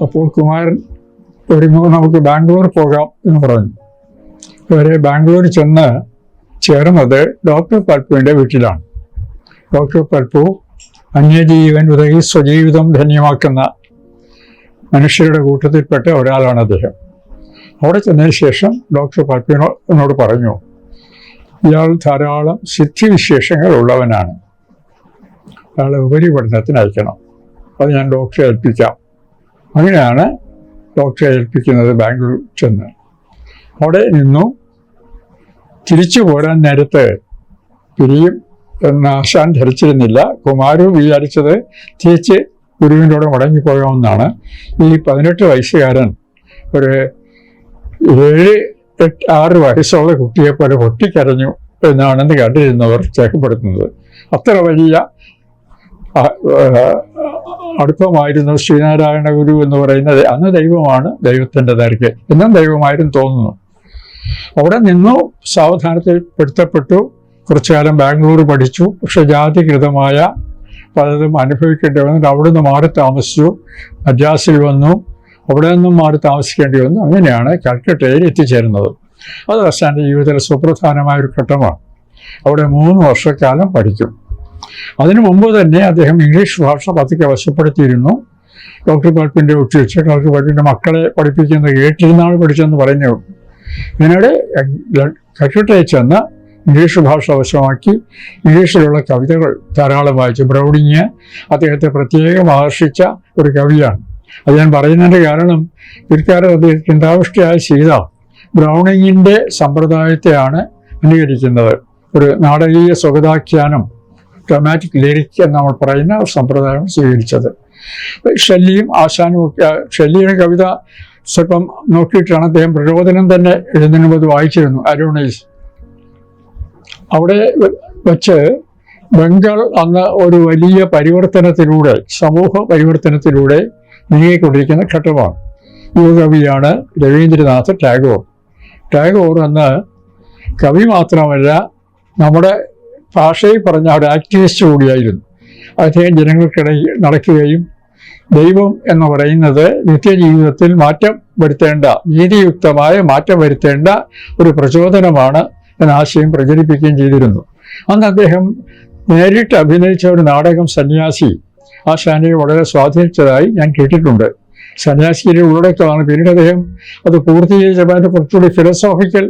അപ്പോൾ കുമാരൻ ഒരുങ്ങുമ്പോൾ നമുക്ക് ബാംഗ്ലൂർ പോകാം എന്ന് പറഞ്ഞു. ഇവരെ ബാംഗ്ലൂർ ചെന്ന് ചേർന്നത് ഡോക്ടർ പൽപ്പുവിൻ്റെ വീട്ടിലാണ്. ഡോക്ടർ പൽപ്പു അന്യജീവൻ ഉദകി സ്വജീവിതം ധന്യമാക്കുന്ന മനുഷ്യരുടെ കൂട്ടത്തിൽപ്പെട്ട ഒരാളാണ് അദ്ദേഹം. അവിടെ ചെന്നതിന് ശേഷം ഡോക്ടർ പൽപ്പുവിനോട് പറഞ്ഞു, ഇയാൾ ധാരാളം സിദ്ധിവിശേഷങ്ങൾ ഉള്ളവനാണ്, അയാളെ ഉപരിപഠനത്തിന് അയക്കണം, അത് ഞാൻ ഡോക്ടറെ ഏൽപ്പിക്കാം. അങ്ങനെയാണ് ഡോക്ടറെ ഏൽപ്പിക്കുന്നത്. ബാംഗ്ലൂർ ചെന്ന് അവിടെ നിന്നു തിരിച്ചു പോരാൻ നേരത്ത് പിരിയും എന്ന് ആശാൻ ധരിച്ചിരുന്നില്ല. കുമാരു വിചാരിച്ചത് തിരിച്ച് ഗുരുവിൻ്റെ കൂടെ മടങ്ങിപ്പോകാമെന്നാണ്. ഈ 18 വയസ്സുകാരൻ ഒരു 7-6 വയസ്സുള്ള കുട്ടിയെപ്പോലെ പൊട്ടിക്കരഞ്ഞു എന്നാണെന്ന് കണ്ടിരുന്നവർ രേഖപ്പെടുത്തുന്നത്. അത്ര വലിയ അടുപ്പമായിരുന്നു ശ്രീനാരായണ ഗുരു എന്ന് പറയുന്നത്. അന്ന് ദൈവമാണ് ദൈവത്തിൻ്റെ നേർക്ക്, എന്നും ദൈവമായിരുന്നു തോന്നുന്നു. അവിടെ നിന്നു സാവധാനത്തിൽ പെടുത്തപ്പെട്ടു. കുറച്ചു കാലം ബാംഗ്ലൂർ പഠിച്ചു. പക്ഷെ ജാതികൃതമായ പലതും അനുഭവിക്കേണ്ടി വന്നിട്ട് അവിടുന്ന് മാറി താമസിച്ചു. മദ്രാസിൽ വന്നു, അവിടെ നിന്നും മാറി താമസിക്കേണ്ടി വന്നു. അങ്ങനെയാണ് കൽക്കട്ടയിൽ എത്തിച്ചേരുന്നത്. അത് ആശാൻ്റെ ജീവിതത്തിലെ സുപ്രധാനമായൊരു ഘട്ടമാണ്. അവിടെ 3 വർഷക്കാലം പഠിക്കും. അതിനു മുമ്പ് തന്നെ അദ്ദേഹം ഇംഗ്ലീഷ് ഭാഷ പതുക്കെ വശപ്പെടുത്തിയിരുന്നു. ഡോക്ടർ പൽപ്പിൻ്റെ ഒട്ടി വെച്ച് ഡോക്ടർ പൽപ്പിൻ്റെ മക്കളെ പഠിപ്പിക്കുന്നത് കേട്ടിരുന്നാൾ പഠിച്ചെന്ന് പറഞ്ഞു. പിന്നീട് കൽക്കട്ടയിൽ ചെന്ന് ഇംഗ്ലീഷ് ഭാഷ വശമാക്കി ഇംഗ്ലീഷിലുള്ള കവിതകൾ ധാരാളം വായിച്ചു. ബ്രൗണിങ് അദ്ദേഹത്തെ പ്രത്യേകം ആകർഷിച്ച ഒരു കവിയാണ്. അത് ഞാൻ പറയുന്നതിൻ്റെ കാരണം പിൽക്കാലത്ത് അദ്ദേഹം ചിന്താവിഷ്ടയായ സീത ബ്രൗണിങ്ങിൻ്റെ സമ്പ്രദായത്തെയാണ് അനുകരിക്കുന്നത്. ഒരു നാടകീയ സ്വഗതാഖ്യാനം, ഡ്രമാറ്റിക് ലിറിക് എന്ന് നമ്മൾ പറയുന്ന സമ്പ്രദായം സ്വീകരിച്ചത്. ഷെല്ലിയും ആശാനും ഒക്കെ ഷെല്ലിയുടെ കവിത സ്വല്പം നോക്കിയിട്ടാണ് അദ്ദേഹം പ്രചോദനം തന്നെ എഴുതുന്നതിന് മുമ്പ് വായിച്ചിരുന്നു. അരുണൈസ് അവിടെ വെച്ച് ബംഗാൾ അന്ന് ഒരു വലിയ പരിവർത്തനത്തിലൂടെ, സമൂഹ പരിവർത്തനത്തിലൂടെ നീങ്ങിക്കൊണ്ടിരിക്കുന്ന ഘട്ടമാണ്. യുവകവിയാണ് രവീന്ദ്രനാഥ് ടാഗോർ. ടാഗോർ അന്ന് കവി മാത്രമല്ല, നമ്മുടെ ഭാഷയിൽ പറഞ്ഞ ഒരു ആക്ടിവിസ്റ്റ് കൂടിയായിരുന്നു. അദ്ദേഹം ജനങ്ങൾക്കിടയിൽ നടക്കുകയും ദൈവം എന്ന് പറയുന്നത് നിത്യജീവിതത്തിൽ മാറ്റം വരുത്തേണ്ട, നീതിയുക്തമായ മാറ്റം വരുത്തേണ്ട ഒരു പ്രചോദനമാണ് എന്ന ആശയം പ്രചരിപ്പിക്കുകയും ചെയ്തിരുന്നു. അന്ന് അദ്ദേഹം നേരിട്ട് അഭിനയിച്ച ഒരു നാടകം സന്യാസി ആശാനെ വളരെ സ്വാധീനിച്ചതായി ഞാൻ കേട്ടിട്ടുണ്ട്. സന്യാസിയുടെ ഉള്ളടക്കമാണ്. പിന്നീട് അദ്ദേഹം അത് പൂർത്തീകരിച്ചപ്പോൾ അതിൻ്റെ കുറച്ചുകൂടി ഫിലോസോഫിക്കൽ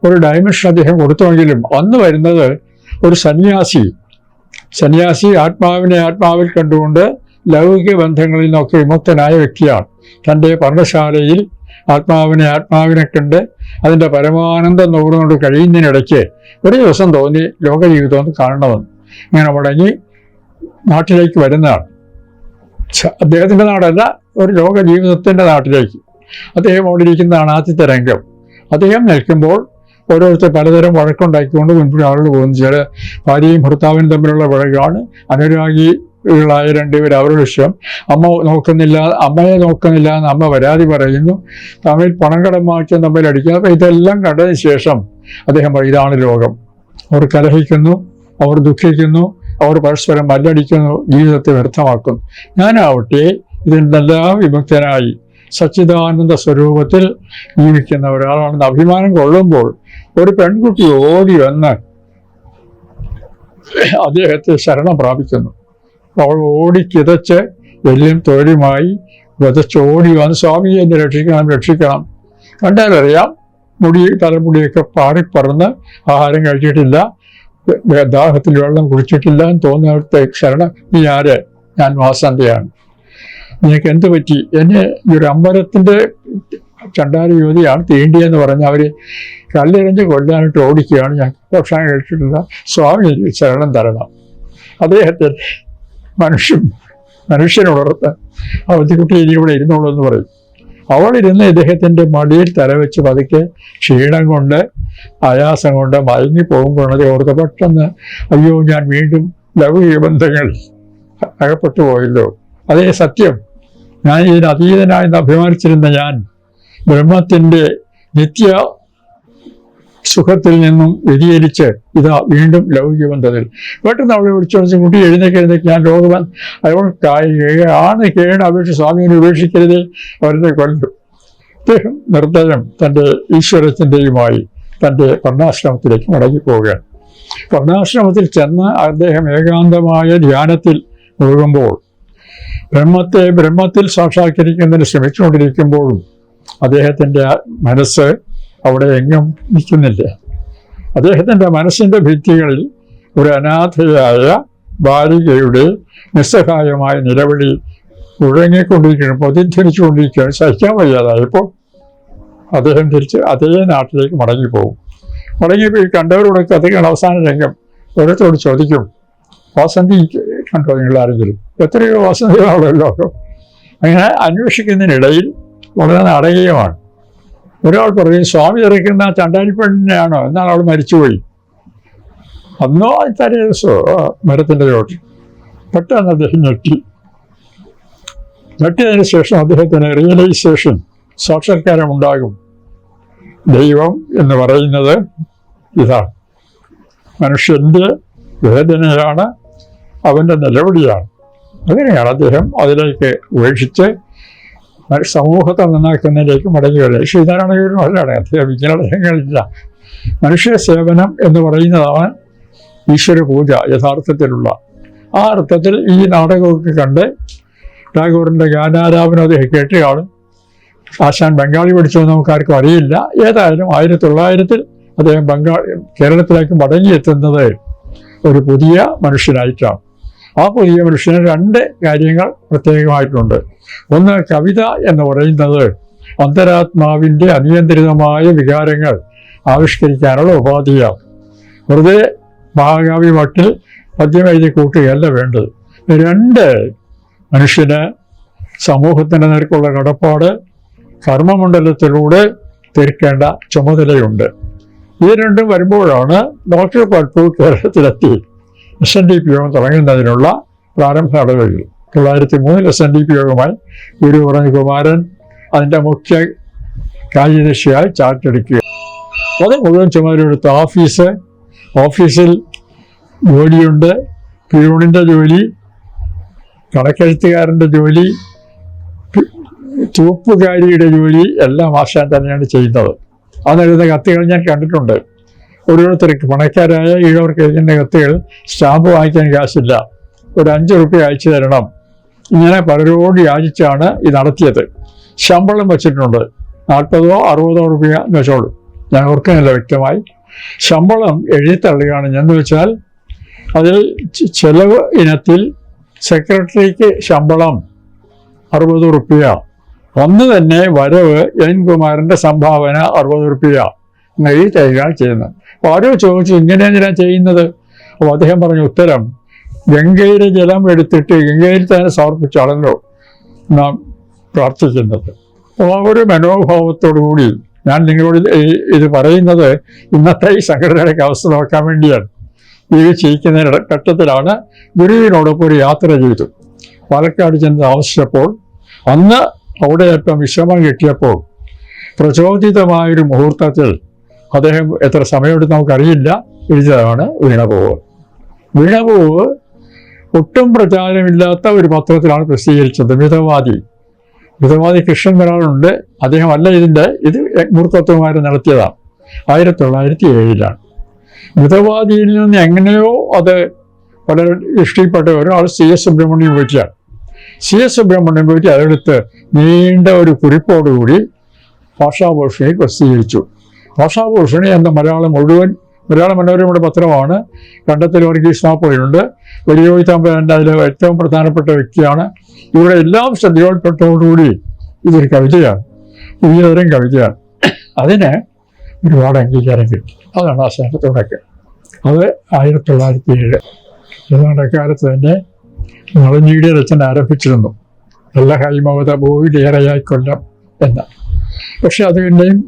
ഒരു ഡയമെൻഷൻ അദ്ദേഹം കൊടുത്തുവെങ്കിലും അന്ന് വരുന്നത് ഒരു സന്യാസി ആത്മാവിനെ ആത്മാവിൽ കണ്ടുകൊണ്ട് ലൗകിക ബന്ധങ്ങളിൽ നിന്നൊക്കെ വിമുക്തനായ വ്യക്തിയാണ്. തൻ്റെ പർണശാലയിൽ ആത്മാവിനെ കണ്ട് അതിൻ്റെ പരമാനന്ദം നോക്കുന്നുകൊണ്ട് കഴിയുന്നതിനിടയ്ക്ക് ഒരു ദിവസം തോന്നി ലോകജീവിതം ഒന്ന് കാണണമെന്ന്. ഇങ്ങനെ മടങ്ങി നാട്ടിലേക്ക് വരുന്നതാണ്. അദ്ദേഹത്തിൻ്റെ നാടല്ല, ഒരു ലോക ജീവിതത്തിൻ്റെ നാട്ടിലേക്ക് അദ്ദേഹം അവിടെ ഇരിക്കുന്നതാണ് ആദ്യത്തെ രംഗം. അദ്ദേഹം നിൽക്കുമ്പോൾ ഓരോരുത്തർ പലതരം വഴക്കുണ്ടാക്കിക്കൊണ്ട് മുൻപിൽ ആളുകൾ പോകുന്നു. ചില ഭാര്യയും ഭർത്താവിനും തമ്മിലുള്ള വഴക്കാണ്. അനുരാഗികളായ 2 പേർ അവരുടെ വിഷയം. അമ്മയെ നോക്കുന്നില്ല എന്ന് അമ്മ പരാതി പറയുന്നു. തമ്മിൽ പണം കടമാറ്റം തമ്മിൽ അടിക്കുന്നു. അപ്പോൾ ഇതെല്ലാം കണ്ടതിന് ശേഷം അദ്ദേഹം പറയും, ഇതാണ് ലോകം. അവർ കലഹിക്കുന്നു, അവർ ദുഃഖിക്കുന്നു, അവർ പരസ്പരം മല്ലടിക്കുന്നു, ജീവിതത്തെ വ്യർത്ഥമാക്കുന്നു. ഞാനാവട്ടെ ഇതിൽ നിന്നെല്ലാം വിമുക്തനായി സച്ചിദാനന്ദ സ്വരൂപത്തിൽ ജീവിക്കുന്ന ഒരാളാണെന്ന് അഭിമാനം കൊള്ളുമ്പോൾ ഒരു പെൺകുട്ടി ഓടി വന്ന് അദ്ദേഹത്തെ ശരണം പ്രാപിക്കുന്നു. അവൾ ഓടിക്കിതച്ച് എല്ലും തൊഴിലുമായി വിതച്ചോടി വന്ന് സ്വാമി എന്നെ രക്ഷിക്കണം. കണ്ടാലറിയാം, തലമുടിയൊക്കെ പാറിപ്പറന്ന് ആഹാരം കഴിച്ചിട്ടില്ല, ദാഹത്തിൽ വെള്ളം കുടിച്ചിട്ടില്ല എന്ന് തോന്നുന്നിടത്തെ ശരണം, നീ ആര്? ഞാൻ വാസന്തയാണ്. നിനക്ക് എന്ത് പറ്റി? എന്നെ ഒരു അമ്പലത്തിൻ്റെ ചണ്ടാല യുവതിയാണ് തീണ്ടിയെന്ന് പറഞ്ഞ് അവർ കല്ലെറിഞ്ഞ് കൊല്ലാനായിട്ട് ഓടിക്കുകയാണ്. ഞാൻ ഭക്ഷണം കഴിച്ചിട്ടില്ല, സ്വാമി ശരണം തരണം. അദ്ദേഹത്തെ മനുഷ്യനുണർത്ത് അവധിക്കുട്ടി ഇനി ഇവിടെ ഇരുന്നോളൂ എന്ന് പറയും. അവളിരുന്ന് ഇദ്ദേഹത്തിൻ്റെ മടിയിൽ തലവെച്ച് പതുക്കെ ക്ഷീണം കൊണ്ട് ആയാസം കൊണ്ട് മയങ്ങി പോകുമ്പോഴത് ഓർത്ത് പെട്ടെന്ന് അയ്യോ, ഞാൻ വീണ്ടും ലൗകിക ബന്ധങ്ങൾ അകപ്പെട്ടു പോയല്ലോ. അതേ സത്യം. ഞാൻ ഇതിന് അതീതനായെന്ന് അഭിമാനിച്ചിരുന്ന ഞാൻ ബ്രഹ്മത്തിൻ്റെ നിത്യ സുഖത്തിൽ നിന്നും വ്യതിചലിച്ച് ഇതാ വീണ്ടും ലൗകിക ബന്ധത്തിൽ. പെട്ടെന്ന് അവളെ വിളിച്ചു കുട്ടി എഴുന്നേക്ക്, ഞാൻ ലോകവൻ അവൾ ആണ് കേണ് അപേക്ഷിച്ച് സ്വാമിയെ ഉപേക്ഷിക്കരുതേ, അവരുടെ കൊല്ലു. അദ്ദേഹം നിർദ്ദയം തൻ്റെ ഈശ്വരത്തിൻ്റെയുമായി തൻ്റെ വർണ്ണാശ്രമത്തിലേക്ക് മടങ്ങിപ്പോവുകയാണ്. വർണ്ണാശ്രമത്തിൽ ചെന്ന് അദ്ദേഹം ഏകാന്തമായ ധ്യാനത്തിൽ മുഴുകുമ്പോൾ, ബ്രഹ്മത്തിൽ സാക്ഷാത്കരിക്കുന്നതിന് ശ്രമിച്ചുകൊണ്ടിരിക്കുമ്പോഴും അദ്ദേഹത്തിൻ്റെ മനസ്സ് അവിടെ എങ്ങും നിൽക്കുന്നില്ല. അദ്ദേഹത്തിൻ്റെ മനസ്സിൻ്റെ ഭിത്തികളിൽ ഒരു അനാഥയായ ബാലികയുടെ നിസ്സഹായമായ നിലവിളി മുഴങ്ങിക്കൊണ്ടിരിക്കുകയാണ്, പ്രതിധ്വനിച്ചുകൊണ്ടിരിക്കുകയാണ്. സഹിക്കാൻ വയ്യാതായപ്പോൾ അദ്ദേഹം തിരിച്ച് അതേ നാട്ടിലേക്ക് മടങ്ങിപ്പോകും. മടങ്ങിപ്പോയി കണ്ടവരോടൊക്കെ അദ്ദേഹം അവസാന രംഗം ഓരോരുത്തരോട് ചോദിക്കും, വാസന്തി കണ്ടോ നിങ്ങൾ ആരെങ്കിലും? എത്രയോ വാസന്തികളാണല്ലോ. അങ്ങനെ അന്വേഷിക്കുന്നതിനിടയിൽ വളരെ നാടകീയമാണ്. ഒരാൾ പറയും, സ്വാമി ഇറക്കുന്ന ചണ്ടാലിപ്പെണ്ണിനെയാണോ? എന്നാൽ അവൾ മരിച്ചുപോയി. അന്നോ തലേ ദിവസമോ മരത്തിൻ്റെ ചോട്ടിൽ. പെട്ടെന്ന് അദ്ദേഹം ഞെട്ടിയതിന് ശേഷം അദ്ദേഹത്തിന് റിയലൈസേഷൻ, സാക്ഷാത്കാരം ഉണ്ടാകും. ദൈവം എന്ന് പറയുന്നത് ഇതാണ്, മനുഷ്യൻ്റെ വേദനയാണ്, അവൻ്റെ നിലവിളിയാണ്. അങ്ങനെയാണ് അദ്ദേഹം അതിലേക്ക് ഉപേക്ഷിച്ച് സമൂഹത്തെ നന്നാക്കുന്നതിലേക്ക് മടങ്ങി വരുന്നത്. ശ്രീനാരായണഗുരു അല്ലാണ്, അദ്ദേഹം വിജ്ഞാനങ്ങളില്ല. മനുഷ്യ സേവനം എന്ന് പറയുന്നതാണ് ഈശ്വര പൂജ യഥാർത്ഥത്തിലുള്ള. ആ അർത്ഥത്തിൽ ഈ നാടകമൊക്കെ കണ്ട് ടാഗോറിൻ്റെ ഗാനാലാപനം അദ്ദേഹം കേട്ട് കാണും. ആശാൻ ബംഗാളി പഠിച്ചതെന്ന് നമുക്കാർക്കും അറിയില്ല. ഏതായാലും 1900 അദ്ദേഹം കേരളത്തിലേക്ക് മടങ്ങിയെത്തുന്നത് ഒരു പുതിയ മനുഷ്യനായിട്ടാണ്. ആ പുതിയ മനുഷ്യന് 2 കാര്യങ്ങൾ പ്രത്യേകമായിട്ടുണ്ട്. ഒന്ന്, കവിത എന്ന് പറയുന്നത് അന്തരാത്മാവിൻ്റെ അനിയന്ത്രിതമായ വികാരങ്ങൾ ആവിഷ്കരിക്കാനുള്ള ഉപാധിയാണ്. വെറുതെ മഹാകവി മട്ടിൽ പദ്യം എഴുതി കൂട്ടുകയല്ല വേണ്ടത്. 2, മനുഷ്യന് സമൂഹത്തിൻ്റെ നേർക്കുള്ള കടപ്പാട് കർമ്മമണ്ഡലത്തിലൂടെ തീർക്കേണ്ട ചുമതലയുണ്ട്. ഈ 2 വരുമ്പോഴാണ് ഡോക്ടർ പൽപ്പു കേരളത്തിലെത്തി SNDP യോഗം തുടങ്ങുന്നതിനുള്ള പ്രാരംഭ നടപടികൾ. 1903 SNDP യോഗമായി ഗുരു പറഞ്ഞ കുമാരൻ അതിൻ്റെ മുഖ്യ കാര്യദർശിയായി ചാർട്ടെടുക്കുക. അത് മുഴുവൻ ചുമതലയെടുത്ത ഓഫീസിൽ ജോലിയുണ്ട്. പ്യൂണിൻ്റെ ജോലി, കണക്കെഴുത്തുകാരൻ്റെ ജോലി, ചുവപ്പുകാരിയുടെ ജോലി എല്ലാം ആശാൻ തന്നെയാണ് ചെയ്യുന്നത്. അതെഴുതുന്ന കത്തുകൾ ഞാൻ കണ്ടിട്ടുണ്ട്. ഓരോരുത്തർക്ക് പണക്കാരായ ഈഴവർക്ക് എഴുതുന്ന കത്തുകൾ സ്റ്റാമ്പ് വാങ്ങിക്കാൻ കാശില്ല, ഒരു 5 റുപ്യ അയച്ചു തരണം, ഇങ്ങനെ പലരോട് യാചിച്ചാണ് ഇത് നടത്തിയത്. ശമ്പളം വെച്ചിട്ടുണ്ട്, 40 60 റുപ്യ എന്ന് വെച്ചോളൂ, ഞാൻ ഓർക്കുന്നില്ല വ്യക്തമായി. ശമ്പളം എഴുതിത്തള്ളുകയാണ്. എന്ന് വെച്ചാൽ അതിൽ ചെലവ് ഇനത്തിൽ സെക്രട്ടറിക്ക് ശമ്പളം 60 റുപ്യ, അന്ന് തന്നെ വരവ് എൻ കുമാരൻ്റെ സംഭാവന 60 റുപ്യ എഴുതി തരികയാണ് ചെയ്യുന്നത്. അപ്പോൾ ആരോ ചോദിച്ചു, ഇങ്ങനെയാണ് ചെയ്യുന്നത്? അപ്പോൾ അദ്ദേഹം പറഞ്ഞ ഉത്തരം, ഗംഗയിലെ ജലം എടുത്തിട്ട് ഗംഗയിൽ തന്നെ സമർപ്പിച്ചാണല്ലോ നാം പ്രാർത്ഥിക്കുന്നത്. അപ്പോൾ ആ ഒരു മനോഭാവത്തോടു കൂടി ഞാൻ നിങ്ങളോട് ഇത് പറയുന്നത് ഇന്നത്തെ ഈ സംഘടനയുടെ അവസ്ഥ നോക്കാൻ വേണ്ടിയാണ്. ഇത് ചെയ്യിക്കുന്ന ഘട്ടത്തിലാണ് ഗുരുവിനോടൊപ്പം ഒരു യാത്ര ചെയ്തു. പാലക്കാട് ചെന്ന് താമസിച്ചപ്പോൾ അന്ന് അവിടെ അല്പം വിശ്രമം കിട്ടിയപ്പോൾ പ്രചോദിതമായൊരു മുഹൂർത്തത്തിൽ അദ്ദേഹം എത്ര സമയമെടുത്ത് നമുക്കറിയില്ല എഴുതിയതാണ് വീണപൂവ്. വീണപൂവ് ഒട്ടും പ്രചാരമില്ലാത്ത ഒരു പത്രത്തിലാണ് പ്രസിദ്ധീകരിച്ചത്. മിതവാദി കൃഷ്ണൻ ഒരാളുണ്ട്, അദ്ദേഹം അല്ല ഇത് മൂർത്തത്വമാര് നടത്തിയതാണ്. 1907 മിതവാദിയിൽ നിന്ന് എങ്ങനെയോ അത് വളരെ ഇഷ്ടപ്പെട്ട ഒരാൾ CS സുബ്രഹ്മണ്യം പോയിട്ടാണ്. CS സുബ്രഹ്മണ്യം പോയിട്ട് അതെടുത്ത് നീണ്ട ഒരു കുറിപ്പോടുകൂടി ഭാഷാഭൂഷണി പ്രസിദ്ധീകരിച്ചു. ഭാഷാഭൂഷണി എന്ന മലയാള മനോരമയുടെ പത്രമാണ്. കണ്ടത്തിൽ വർഗീസ് മാപ്പോയുണ്ട്, വലിയോയി തമ്പുരാൻ്റെ അതിലെ ഏറ്റവും പ്രധാനപ്പെട്ട വ്യക്തിയാണ്. ഇവിടെ എല്ലാം ശ്രദ്ധയോൾപ്പെട്ടതോടുകൂടി ഇതൊരു കവിതയാണ്, പുതിയതരം കവിതയാണ്. അതിന് ഒരുപാട് അംഗീകാരം കിട്ടി. അതാണ് ആ സ്ഥാനത്തോടൊക്കെ. അത് 1907 ഏതാണ്ട് കാലത്ത് തന്നെ നളഞ്ഞിയുടെ രചന ആരംഭിച്ചിരുന്നു, നല്ല ഹൈമവത ഭൂവിലേറെയായി കൊല്ലം എന്ന. പക്ഷെ അത് പിന്നെയും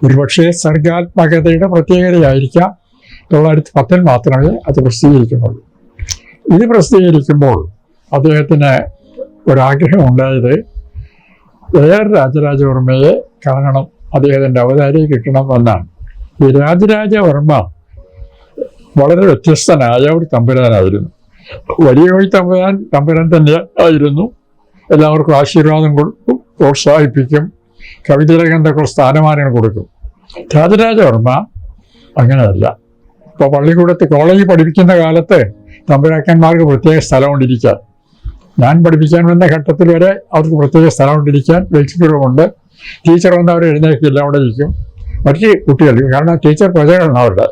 ഒരുപക്ഷെ സർഗാത്മകതയുടെ പ്രത്യേകതയായിരിക്കാം 1910 മാത്രമേ അത് പ്രസിദ്ധീകരിക്കുന്നുള്ളൂ. ഇത് പ്രസിദ്ധീകരിക്കുമ്പോൾ അദ്ദേഹത്തിന് ഒരാഗ്രഹം ഉണ്ടായത് AR രാജരാജവർമ്മയെ കാണണം, അദ്ദേഹത്തിൻ്റെ അവതാരിക കിട്ടണം എന്നാണ്. ഈ രാജരാജവർമ്മ വളരെ വ്യത്യസ്തനായ ഒരു തമ്പുരാനായിരുന്നു. വലിയ കോയി തമ്പുരാൻ തന്നെ ആയിരുന്നു. എല്ലാവർക്കും ആശീർവാദം കൊടുക്കും, പ്രോത്സാഹിപ്പിക്കും, കവിതരംഗത്തൊക്കെ സ്ഥാനമാനങ്ങൾ കൊടുക്കും. രാജരാജവർമ്മ അങ്ങനെയല്ല. ഇപ്പോൾ പള്ളിക്കൂടത്ത് കോളേജിൽ പഠിപ്പിക്കുന്ന കാലത്ത് തമ്പുരാക്കന്മാർക്ക് പ്രത്യേക സ്ഥലം കൊണ്ടിരിക്കാൻ, ഞാൻ പഠിപ്പിക്കാൻ വന്ന ഘട്ടത്തിൽ വരെ അവർക്ക് പ്രത്യേക സ്ഥലം കൊണ്ടിരിക്കാൻ വ്യക്തിത്വമുണ്ട്. ടീച്ചർ വന്ന് അവർ എഴുന്നേക്കില്ല, അവിടെ ഇരിക്കും. മറ്റ് കുട്ടികൾ, കാരണം ടീച്ചർ പ്രജകളാണ് അവരുടെ,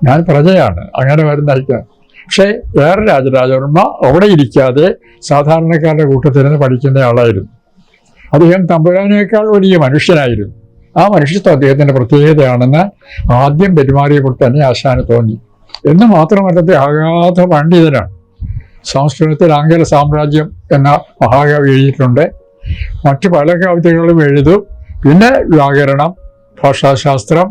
ഞാൻ പ്രജയാണ്, അങ്ങനെ വരുന്നതായിരിക്കാം. പക്ഷേ വേറെ രാജരാജവർമ്മ അവിടെ ഇരിക്കാതെ സാധാരണക്കാരുടെ കൂട്ടത്തിരുന്ന് പഠിക്കുന്ന ആളായിരുന്നു. അദ്ദേഹം തമ്പുരാനേക്കാൾ വലിയ മനുഷ്യനായിരുന്നു. ആ മനുഷ്യത്വം അദ്ദേഹത്തിൻ്റെ പ്രത്യേകതയാണെന്ന് ആദ്യം പെരുമാറിയപ്പോൾ തന്നെ ആശാന് തോന്നി. എന്ന് മാത്രമല്ല, അഗാധ പണ്ഡിതനാണ്. സംസ്കൃതത്തിൽ ആംഗല സാമ്രാജ്യം എന്ന മഹാകവി എഴുതിയിട്ടുണ്ട്. മറ്റ് പല കവിതകളും എഴുതും. പിന്നെ വ്യാകരണം, ഭാഷാശാസ്ത്രം,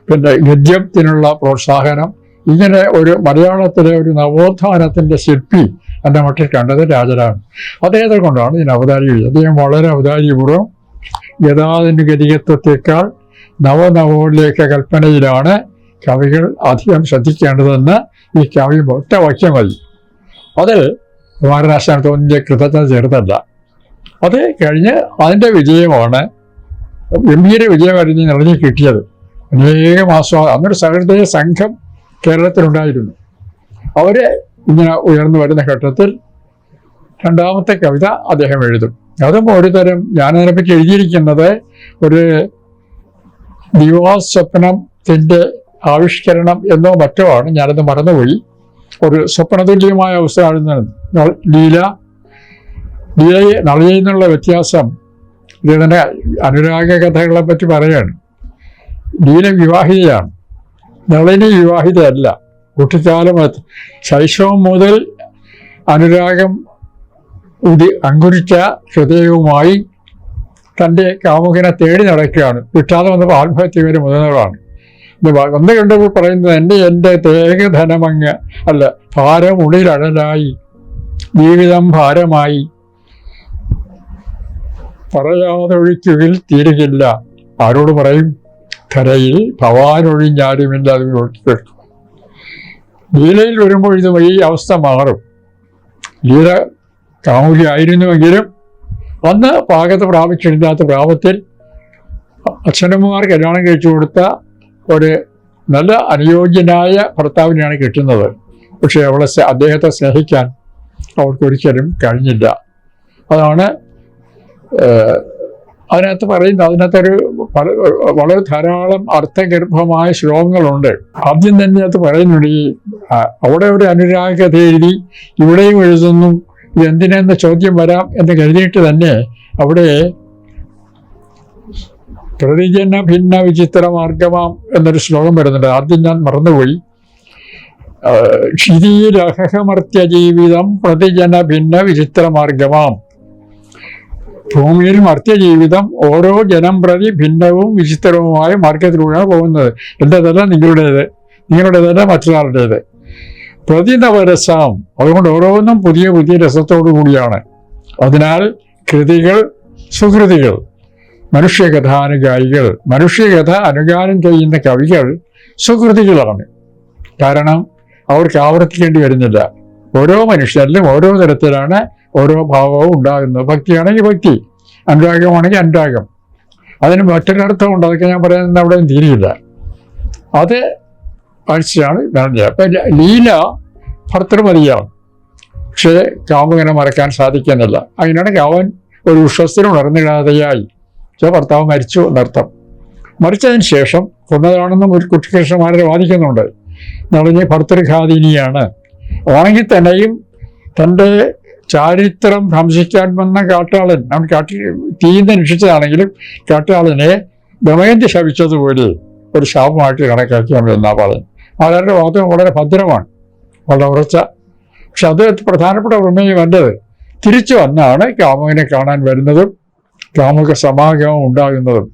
പിന്നെ ഗദ്യത്തിനുള്ള പ്രോത്സാഹനം, ഇങ്ങനെ ഒരു മലയാളത്തിലെ ഒരു നവോത്ഥാനത്തിൻ്റെ ശില്പി എന്ന മട്ടിൽ കണ്ടത് രാജരാണ്. അദ്ദേഹത്തെ കൊണ്ടാണ് ഞാൻ അവതാരി എഴുതിയത്. അദ്ദേഹം വളരെ അവതാരിപൂർവ്വം ഗതാനുഗതികത്വത്തെക്കാൾ നവനവോല്ലേഖ കൽപ്പനയിലാണ് കവികൾ അധികം ശ്രദ്ധിക്കേണ്ടതെന്ന് ഈ കവി ഒറ്റ വാക്യം മതി. അതിൽ കുമാരനാശാൻ തോന്നിയ കൃതജ്ഞത ചെറുതല്ല. അത് കഴിഞ്ഞ് അതിൻ്റെ വിജയമാണ്, ഗംഭീര വിജയമായിരുന്നു നിറഞ്ഞു കിട്ടിയത്. അനേക മാസം അന്നൊരു സഹൃദയ സംഘം കേരളത്തിലുണ്ടായിരുന്നു. അവർ ഇങ്ങനെ ഉയർന്നു വരുന്ന ഘട്ടത്തിൽ രണ്ടാമത്തെ കവിത അദ്ദേഹം എഴുതും. അതും ഒരു തരം, ഞാനതിനെപ്പറ്റി എഴുതിയിരിക്കുന്നത് ഒരു ദിവാസ്വപ്നത്തിൻ്റെ ആവിഷ്കരണം എന്നോ മറ്റോ ആണ്, ഞാനത് മറന്നുപോയി. ഒരു സ്വപ്നതുല്യമായ അവസ്ഥയാണ് ലീലയെ നളിയിൽ നിന്നുള്ള വ്യത്യാസം. ഇതിൻ്റെ അനുരാഗ കഥകളെ പറ്റി പറയുകയാണ്. ലീല വിവാഹിതയാണ്, നളിനി വിവാഹിതയല്ല. കുട്ടിക്കാലം ശൈശവം മുതൽ അനുരാഗം അങ്കുരിച്ച ഹൃദയവുമായി തൻ്റെ കാമുകനെ തേടി നടക്കുകയാണ്. കിട്ടാതെ വന്നപ്പോൾ ആത്മഹത്യ വരെ മുതിർന്നവളാണ്. ഒന്ന് കണ്ടപ്പോൾ പറയുന്നത്, എൻ്റെ തേകധനമങ്ങ് അല്ല, ഭാരം ഉള്ളിലഴലായി, ജീവിതം ഭാരമായി, പറയാതൊഴിക്കുകിൽ തീരുകില്ല. ആരോട് പറയും? ധരയിൽ ഭവാനൊഴിഞ്ഞാരുമില്ല. അത് കേൾക്കും. ലീലയിൽ വരുമ്പോൾ ഇത് ഈ അവസ്ഥ മാറും. ലീല കാമുകി ആയിരുന്നുവെങ്കിലും അന്ന് പാകത്ത് പ്രാപിച്ചിരുന്നാത്ത പ്രാപത്തിൽ അച്ഛനമ്മമാർ കല്യാണം കഴിച്ചു കൊടുത്ത ഒരു നല്ല അനുയോജ്യനായ ഭർത്താവിനെയാണ് കിട്ടുന്നത്. പക്ഷേ അദ്ദേഹത്തെ സ്നേഹിക്കാൻ അവൾക്കൊരിക്കലും കഴിഞ്ഞില്ല. അതാണ് അതിനകത്ത് പറയുന്നത്. അതിനകത്തൊരു വളരെ ധാരാളം അർത്ഥഗർഭമായ ശ്ലോകങ്ങളുണ്ട്. ആദ്യം തന്നെ അത് പറയുന്നുണ്ട്, ഈ അവിടെ ഒരു അനുരാഗത എഴുതി ഇവിടെയും എഴുതുന്നു, എന്തിനെന്ന ചോദ്യം വരാം എന്ന് കരുതിയിട്ട് തന്നെ അവിടെ പ്രതിജന ഭിന്ന വിചിത്ര മാർഗമാം എന്നൊരു ശ്ലോകം വരുന്നുണ്ട്. ആദ്യം ഞാൻ മറന്നുപോയി. ക്ഷിതിരഹമർത്യ ജീവിതം പ്രതിജന ഭിന്ന വിചിത്ര മാർഗമാം. ഭൂമിയിൽ മർത്യജീവിതം ഓരോ ജനം പ്രതി ഭിന്നവും വിചിത്രവുമായ മാർഗത്തിലൂടെയാണ് പോകുന്നത്. എൻ്റെതല്ല നിങ്ങളുടേത്, നിങ്ങളുടേതല്ല മറ്റൊരാളുടേത്. പ്രതിനവരസം, അതുകൊണ്ട് ഓരോന്നും പുതിയ പുതിയ രസത്തോടു കൂടിയാണ്. അതിനാൽ കൃതികൾ സുകൃതികൾ, മനുഷ്യകഥാനുഗായികൾ, മനുഷ്യകഥ അനുഗാനം ചെയ്യുന്ന കവികൾ സുകൃതികളാണ്. കാരണം അവർക്ക് ആവർത്തിക്കേണ്ടി വരുന്നില്ല. ഓരോ മനുഷ്യരിലും ഓരോ തരത്തിലാണ് ഓരോ ഭാവവും ഉണ്ടാകുന്നത്. ഭക്തിയാണെങ്കിൽ ഭക്തി, അനുരാഗമാണെങ്കിൽ അനുരാഗം. അതിന് മറ്റൊരർത്ഥമുണ്ട്, അതൊക്കെ ഞാൻ പറയുന്നത് അവിടെ തീരില്ല. അത് കാഴ്ചയാണ് ഇതാണ്. അപ്പം ലീല ഭർത്തൃമതിയാണ്, പക്ഷേ കാമുകനെ മറക്കാൻ സാധിക്കുന്നില്ല. അങ്ങനെയാണെങ്കിൽ അവൻ ഒരു വിശ്വസ്തനും ഉണർന്നിടാതെയായി. ഭർത്താവ് മരിച്ചു എന്നർത്ഥം. മരിച്ചതിന് ശേഷം കൊന്നതാണെന്നും ഒരു കുട്ടികൃഷ്ണന്മാരെ വാദിക്കുന്നുണ്ട്. നളിനി ഭർത്തൃഘാതിനിയാണ്. ആണെങ്കിൽ തന്നെയും തൻ്റെ ചാരിത്രം ഭംശിക്കാൻ വന്ന കാട്ടാളൻ, അവൻ തീന്ന് രക്ഷിച്ചതാണെങ്കിലും കാട്ടാളനെ ദമയന്തി ശപിച്ചതുപോലെ ഒരു ശാപമായിട്ട് കണക്കാക്കിയാണ് എന്നാ പറയുന്നത്. ആളുടെ വാദം വളരെ ഭദ്രമാണ്, വളരെ ഉറച്ച. പക്ഷെ അത് പ്രധാനപ്പെട്ട പ്രമേയമല്ലത്. തിരിച്ചു വന്നാണ് കാമുകനെ കാണാൻ വരുന്നതും കാമുക സമാഗമം ഉണ്ടാകുന്നതും.